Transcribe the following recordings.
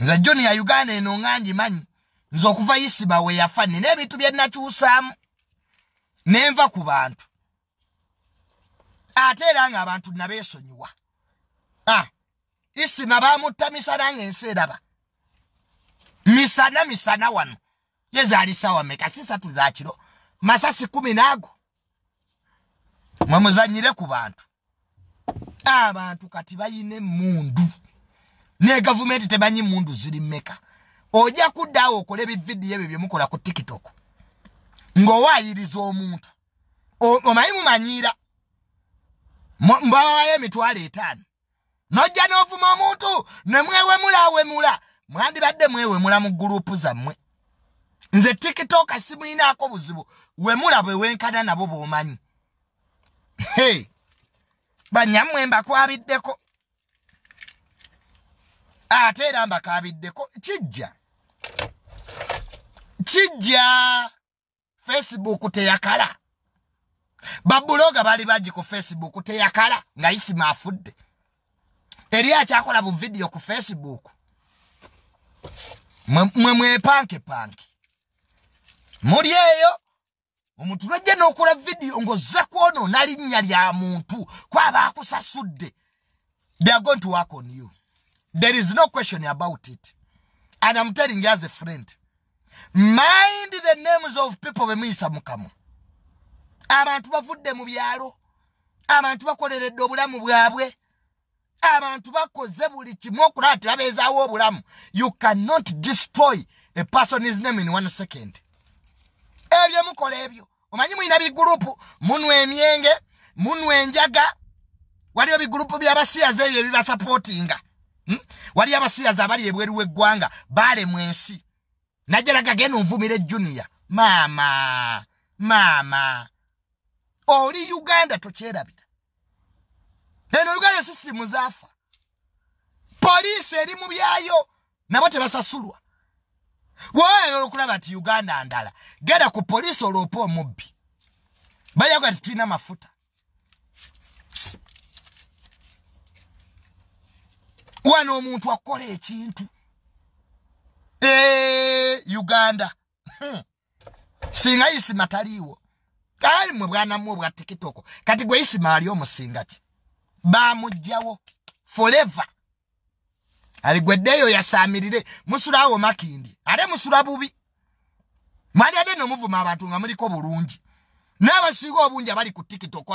Nza Junior Uganda eno nganji manyi. Nza okuva Isima we yafani. N'ebintu bye nakyusamu. Nenva ku bantu. Ate era nga abantu nabeesonyiwa. Isima bamutta misana ng'ensi eraba. Misana wano. Yezaali sawa meka sisatu za kiro. Masasi 10 nago. Mwamuzanyire ku bantu. Abantu kati bayine mundu. Ne government tebanyi mundu ziri meka. Oja kuddawo okole bividiyo ebyo bye mukola ku TikTok. Ng'owaayiriza omuntu. Omanyi mumanyira. Mbawayo emitwalo 5. Nojja n'ovuma omuntu ne mwewemula. Mwandibadde mwewemula mu gurupu zammwe. Nze TikTok simuyinaako buzibu. Wemula bwe wenkana nabo b'omanyi. Hey! Banyammwe mbakwabiddeko. Ate era mbakabiddeko. Kijja. Facebook teyakala. Babuloga bali baji ku Facebook teyakala. Nga Isima afudde. Eri akyakola bu video ku Facebook. Mwe panke. Muri eyo. Omuntu lwajja n'okola video ng'ozza kwono nalinnya lya muntu kwaba akusasudde. They are going to work on you. There is no question about it. And I'm telling you as a friend. Mind the names of people bemuyisa mukamu. Abantu bavudde mu byalo. Abantu bakoleredde obulamu bwabwe. Abantu bakoze buli kimu okulaba nti babeezaawo obulamu. You cannot destroy a person's name in 1 second. Ebyo mukola ebyo. Omanyi muyina bigurupu, munwe emyenge, munwe enjaga. Waliyo bigurupu by'abasiyazi ebyo ebibasupportinga. Waliyo abasiyazi abali ebweru w'eggwanga baale mu ensi. Najjalaga genda onvumire Junior. Mama. Oli Uganda tokyerabira. Eno Uganda sisi muzaafa. Poliisi eri mu byayo nabo tebasasulwa. Wowe okulaba nti Uganda ndala. Genda ku poliisi oloopa omubbi. Bayaga tulina mafuta. Wano omuntu akola ekintu. Uganda. Singa Isima taliiwo. Kali mwe bwana mwe bwa TikTok. Kati gwe Isima ali omusinga ki. Bamujjawo forever. Aligweddeyo yasamirire musulawo makindi. Ale musula bubi. Mali ade no muvuma abantu nga muliko bulungi. N'abasiga obungi abali ku TikTok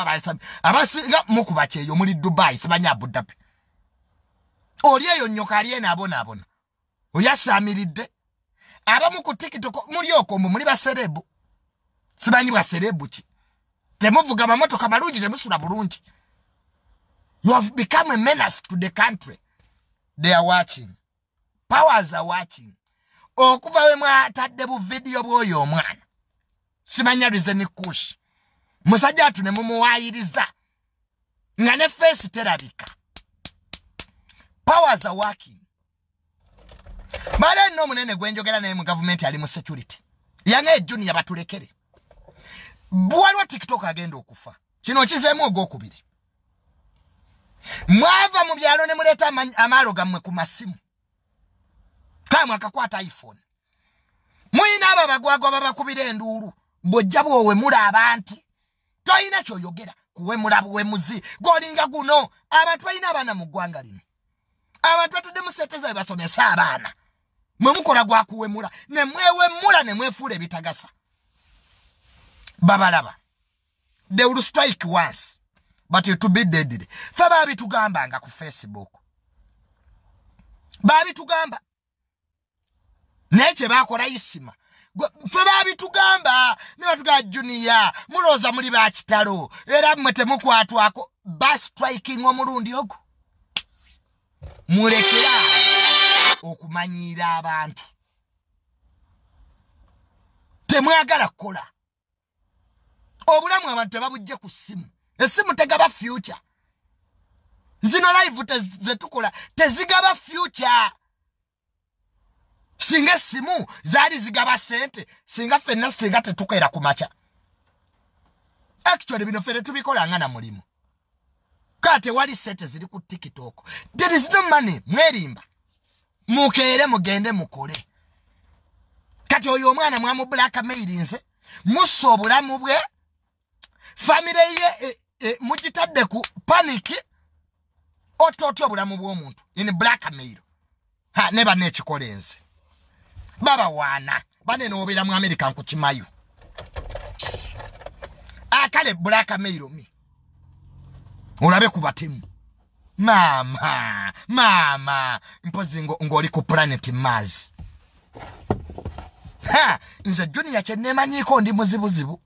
abasinga mukuba kyeyo muri Dubai sibanya Abu Dhabi. Oli eyo nnyoka ali ena abona. Oyasamiridde. Abamu ku TikTok muri okombo muri baserebu. Sibanyi baserebu ki. Temuvuga mamotoka balungi temusula bulungi. You have become a menace to the country. They are watching. Powers are watching. Okuva we mwatadde bu video bw'oyo omwana. Simanya rizeni kush. Musajja atu ne mumuwayiriza. Nga ne face terabika. Powers are working. Bale no munene gwenjogera naye mu government ali mu security. Yange Junior batulekere. Bwalwa TikTok agenda okufa. Kino kizeemu ogwokubiri. Mwava mu byalo ne muleta amalo gammwe ku masimu. Kamwe akakwata iPhone. Muyina aba bagwagwa babakubira enduulu. Bojja bwowe mula abantu. Toyina kyoyogera kuwe mulabu we muzi. Golinga guno abantu bayina abana mu ggwanga lino. Abantu batudde mu seteza basomesa abaana. Mwe mukola gwa kuwemula ne mwewemula ne mwefuula ebitagasa. Babalaba. They will strike once. But it will be deadly. Fe babi tugamba nga ku Facebook. Babi tugamba. Neche bakola Isima. Fe babi tugamba. Ne batuga Junior. Muloza muri ba kitalo. Era mwete mukwatwako. Ba striking omulundi ogo. Mulekera okumanyira abantu. Temwagala kukola. Obulamu abantu tebabujje ku simu. Esimu tegaba future. Zino live zetukola tezigaba future. Singa simu zali zigaba sente, singa fenna singa tetukaira kumacha. Actually bino fere tubikola ngana mulimu. Kate wali sente ziri ku TikTok. There is no money, mwerimba. mukeere mugende mukole kati oyo omwana mwamu blackmail nze musso obulamu bwe family ye mugitadde ku panic ototo obulamu bw'omuntu in blackmail neba nekikolenzi baba wana bane nobera mu America nkukimayu akale blackmail mi olabe kubatemu mama mpozi ngoli ku planet Mars nze Junior kye nemanyiko ndi muzibuzibu